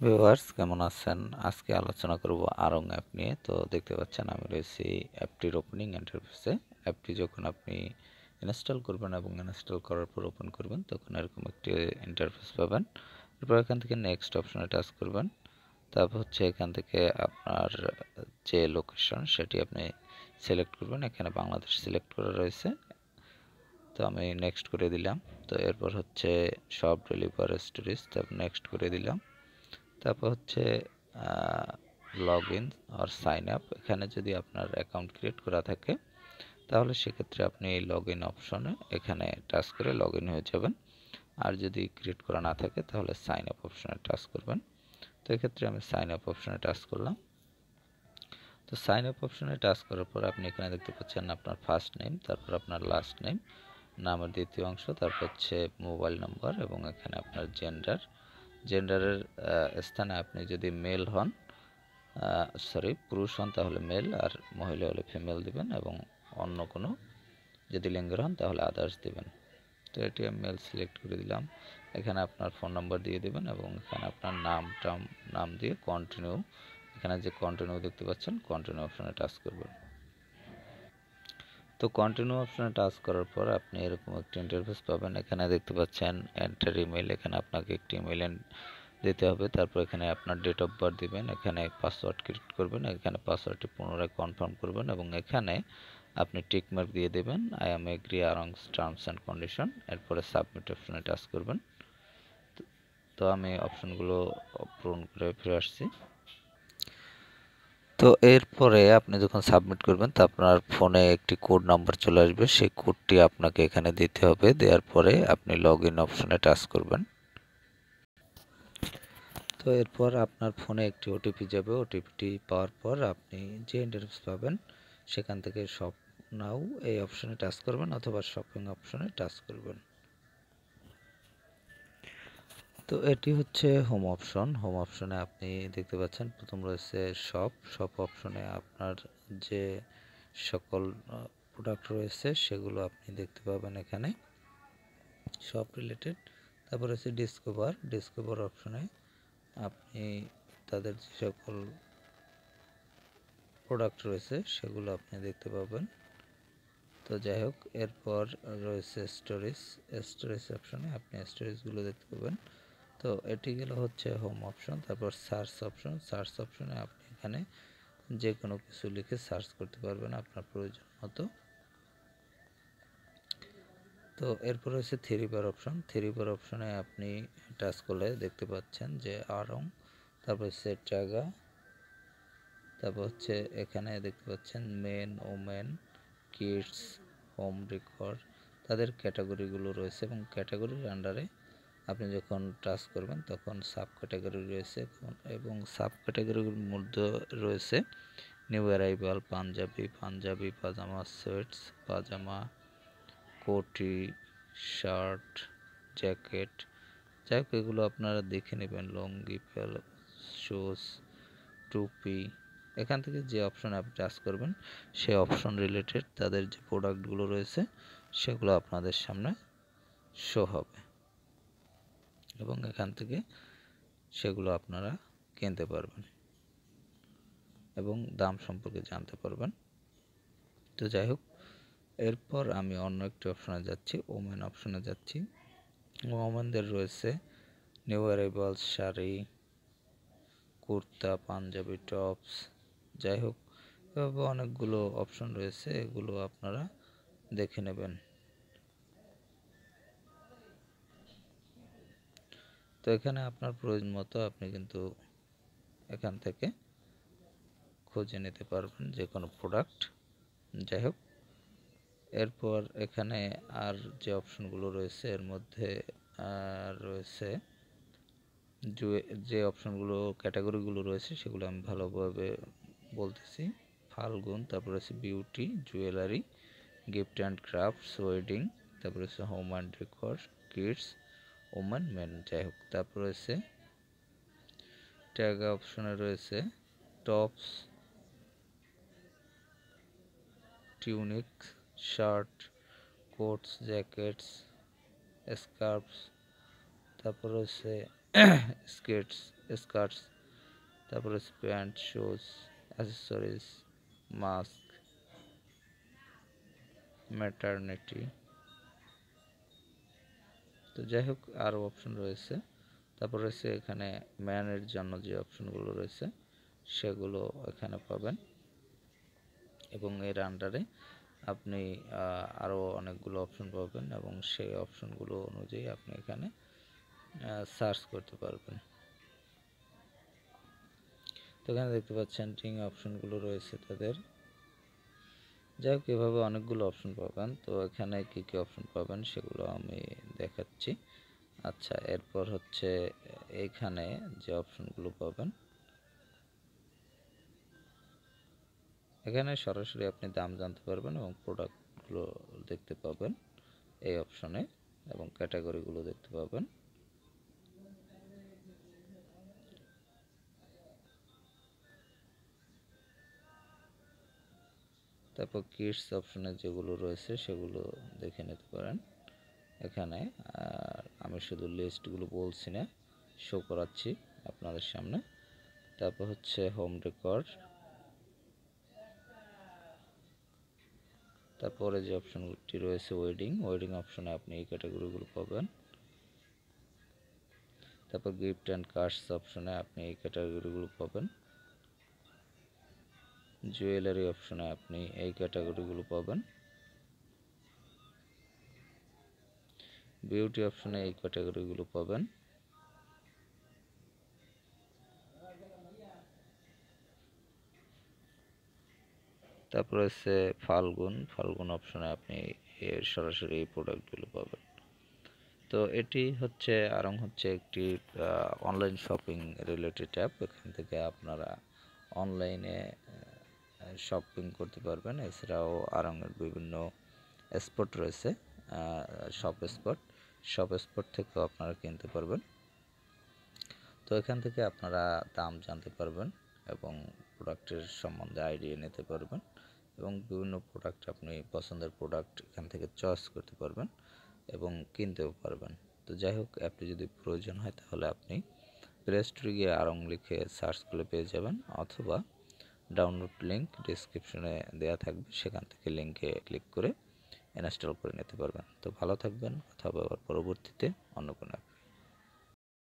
Viewers কেমন আছেন? আজকে আলোচনা করব আরং অ্যাপ নিয়ে। তো দেখতে পাচ্ছেন আমি রয়েছি অ্যাপটির ওপেনিং ইন্টারফেসে। অ্যাপটি যখন আপনি ইনস্টল করবেন এবং ইনস্টল করার পর ওপেন করবেন তখন এরকম একটি ইন্টারফেস পাবেন। এরপর এখান থেকে নেক্সট অপশনে টাচ করবেন। তারপর হচ্ছে এখান থেকে আপনার যে লোকেশন সেটি আপনি সিলেক্ট করবেন। এখানে বাংলাদেশ সিলেক্ট করা রয়েছে, তো আমি নেক্সট করে দিলাম। তো এরপর হচ্ছে সব ডেলিভার স্টোরেজ, তারপর নেক্সট করে দিলাম। তারপর হচ্ছে লগ ইন আর সাইন আপ। এখানে যদি আপনার অ্যাকাউন্ট ক্রিয়েট করা থাকে তাহলে সেক্ষেত্রে আপনি এই লগ ইন অপশনে এখানে টাচ করে লগ ইন হয়ে যাবেন। আর যদি ক্রিয়েট করা না থাকে তাহলে সাইন আপ অপশনে টাচ করবেন। তো এক্ষেত্রে আমি সাইন আপ অপশনে টাচ করলাম। তো সাইন আপ অপশনে টাচ করার পর আপনি এখানে দেখতে পাচ্ছেন আপনার ফার্স্ট নেম, তারপর আপনার লাস্ট নেম, নামের দ্বিতীয় অংশ, তারপর হচ্ছে মোবাইল নাম্বার এবং এখানে আপনার জেন্ডারের স্থানে আপনি যদি মেল হন, পুরুষ হন তাহলে মেল, আর মহিলা হলে ফিমেল দিবেন, এবং অন্য কোনো যদি লিঙ্গের হন তাহলে আদার্স দিবেন। তো এটি আমি মেল সিলেক্ট করে দিলাম। এখানে আপনার ফোন নাম্বার দিয়ে দেবেন এবং এখানে আপনার নাম দিয়ে কন্টিনিউ, এখানে যে কন্টিনিউ দেখতে পাচ্ছেন কন্টিনিউ অপশনে টাচ করবেন। তো কন্টিনিউ অপশনে টাচ করার পর আপনি এরকম একটি ইন্টারফেস পাবেন। এখানে দেখতে পাচ্ছেন এন্টার ইমেল, এখানে আপনাকে একটি ইমেল দিতে হবে। তারপর এখানে আপনার ডেট অফ বার্থ দিবেন, এখানে পাসওয়ার্ড ক্রিয়েট করবেন, এখানে পাসওয়ার্ডটি পুনরায় কনফার্ম করবেন এবং এখানে আপনি টিক মার্ক দিয়ে দেবেন আই অ্যাম এগ্রি আরং টার্মস অ্যান্ড কন্ডিশন। এরপরে সাবমিট অপশনে টাচ করবেন। তো আমি অপশনগুলো পূরণ করে ফিরে আসছি। তো এরপরে আপনি যখন সাবমিট করবেন তো আপনার ফোনে একটি কোড নাম্বার চলে আসবে, সেই কোডটি আপনাকে এখানে দিতে হবে। দেওয়ার পরে আপনি লগ ইন অপশনে টাচ করবেন। তো এরপর আপনার ফোনে একটি ওটিপি যাবে। ওটিপিটি পাওয়ার পর আপনি যে ইন্টারফেস পাবেন সেখান থেকে শপ নাও এই অপশনে টাচ করবেন অথবা শপিং অপশনে টাচ করবেন। তো এটি হচ্ছে হোম অপশন। হোম অপশনে আপনি দেখতে পাচ্ছেন প্রথম রয়েছে শপ অপশনে আপনার যে সকল প্রোডাক্ট রয়েছে সেগুলো আপনি দেখতে পাবেন এখানে শপ রিলেটেড। তারপর হচ্ছে ডিসকভার অপশনে আপনি তাদের যে সকল প্রোডাক্ট রয়েছে সেগুলো আপনি দেখতে পাবেন। তো যাই হোক, এরপর রয়েছে স্টোরেজ অপশনে আপনি স্টোরেজগুলো দেখতে পাবেন। তো এটি গেল হচ্ছে হোম অপশন। তারপর সার্চ অপশনে আপনি এখানে যে কোনো কিছু লিখে সার্চ করতে পারবেন আপনার প্রয়োজন মতো। তো এরপর হচ্ছে থ্রি বার অপশনে আপনি টাচ করলে দেখতে পাচ্ছেন যে আরং, তারপর হচ্ছে টাগা, তারপর হচ্ছে এখানে দেখতে পাচ্ছেন men, women, kids, home decor, তাদের ক্যাটাগরিগুলো রয়েছে এবং ক্যাটাগরির আন্ডারে আপনি যখন টাচ করবেন তখন সাব ক্যাটাগরি রয়েছে এবং সাব ক্যাটাগরির মধ্যে রয়েছে নিউ অ্যারাইভাল, পাঞ্জাবি, পাজামা, সোয়েটস, পাজামা, কোটি, শার্ট, জ্যাকেট। যাই হোক, এগুলো আপনারা দেখে নেবেন। লুঙ্গি, শুজ, টুপি। এখান থেকে যে অপশন আপনি টাচ করবেন সেই অপশন রিলেটেড তাদের যে প্রোডাক্টগুলো রয়েছে সেগুলো আপনাদের সামনে শো হবে এবং এখান থেকে সেগুলো আপনারা কিনতে পারবেন এবং দাম সম্পর্কে জানতে পারবেন। তো যাই হোক, এরপর আমি অন্য একটি অপশনে যাচ্ছি, ওমেন অপশনে যাচ্ছি। ওমেনদের রয়েছে new arrival sari, kurta, Punjabi, tops. যাই হোক, এভাবে অনেকগুলো অপশন রয়েছে, এগুলো আপনারা দেখে নেবেন। তো এখানে আপনার প্রয়োজন মতো আপনি কিন্তু এখান থেকে খুঁজে নিতে পারবেন যে কোনো প্রোডাক্ট। যাই হোক, এরপর এখানে আর যে অপশনগুলো রয়েছে এর মধ্যে রয়েছে যে অপশনগুলো ক্যাটাগরিগুলো রয়েছে সেগুলো আমি ভালোভাবে বলতেছি। ফাল্গুন, তারপর হচ্ছে beauty, jewellery, gift and crafts, wedding, তারপর হচ্ছে home and decor, kids, women, men. যাই হোক, তারপর রয়েছে ট্যাগ অপশনে রয়েছে tops, tunic, shirt, coats, jackets, scarves, তারপর রয়েছে স্কেটস, স্কার্টস, তারপরে pants, shoes, accessories, mask, maternity. তো যাই হোক আরও অপশন রয়েছে। তারপর রয়েছে এখানে ম্যানের জন্য যে অপশনগুলো রয়েছে সেগুলো এখানে পাবেন, এবং এর আন্ডারে আপনি আরও অনেকগুলো অপশন পাবেন, এবং সেই অপশনগুলো অনুযায়ী আপনি এখানে সার্চ করতে পারবেন। তো এখানে দেখতে পাচ্ছেন টিং অপশনগুলো রয়েছে তাদের। যাই হোক এভাবে অনেকগুলো অপশন পাবেন। তো এখানে কী কী অপশন পাবেন সেগুলো আমি দেখাচ্ছি। আচ্ছা, এরপর হচ্ছে এইখানে যে অপশনগুলো পাবেন, এখানে সরাসরি আপনি দাম জানতে পারবেন এবং প্রোডাক্টগুলো দেখতে পাবেন এই অপশনে, এবং ক্যাটাগরিগুলো দেখতে পাবেন। তারপর কিডস অপশনে যেগুলো রয়েছে সেগুলো দেখে নিতে পারেন এখানে। আর আমি শুধু লিস্টগুলো বলছি না, শো করাচ্ছি আপনাদের সামনে। তারপর হচ্ছে হোম ডেকর, তারপরে যে অপশনটি রয়েছে ওয়েডিং অপশনে আপনি এই ক্যাটাগরিগুলো পাবেন। তারপর গিফট অ্যান্ড কার্ডস অপশনে আপনি এই ক্যাটাগরিগুলো পাবেন। জুয়েলারি অপশনে আপনি এই ক্যাটাগরিগুলো পাবেন। বিউটি অপশনে এই ক্যাটাগরিগুলো পাবেন। তারপর হচ্ছে ফাল্গুন অপশনে আপনি সরাসরি এই প্রোডাক্টগুলো পাবেন। তো এটি হচ্ছে আরং হচ্ছে একটি অনলাইন শপিং রিলেটেড অ্যাপ। এখান থেকে আপনারা অনলাইনে শপিং করতে পারবেন। এছাড়াও আরংয়ের বিভিন্ন স্পট রয়েছে, সব স্পট থেকেও আপনারা কিনতে পারবেন। তো এখান থেকে আপনারা দাম জানতে পারবেন এবং প্রোডাক্টের সম্বন্ধে আইডিয়া নিতে পারবেন, এবং বিভিন্ন প্রোডাক্ট আপনি পছন্দের প্রোডাক্ট এখান থেকে চয়েস করতে পারবেন এবং কিনতেও পারবেন। তো যাই হোক অ্যাপটি যদি প্রয়োজন হয় তাহলে আপনি প্লে স্টোরে গিয়ে আরং লিখে সার্চ করলে পেয়ে যাবেন, অথবা ডাউনলোড লিঙ্ক ডিসক্রিপশনে দেওয়া থাকবে, সেখান থেকে লিঙ্কে ক্লিক করে ইনস্টল করে নিতে পারবেন। তো ভালো থাকবেন, কথা হবে আবার পরবর্তীতে অন্য কোনো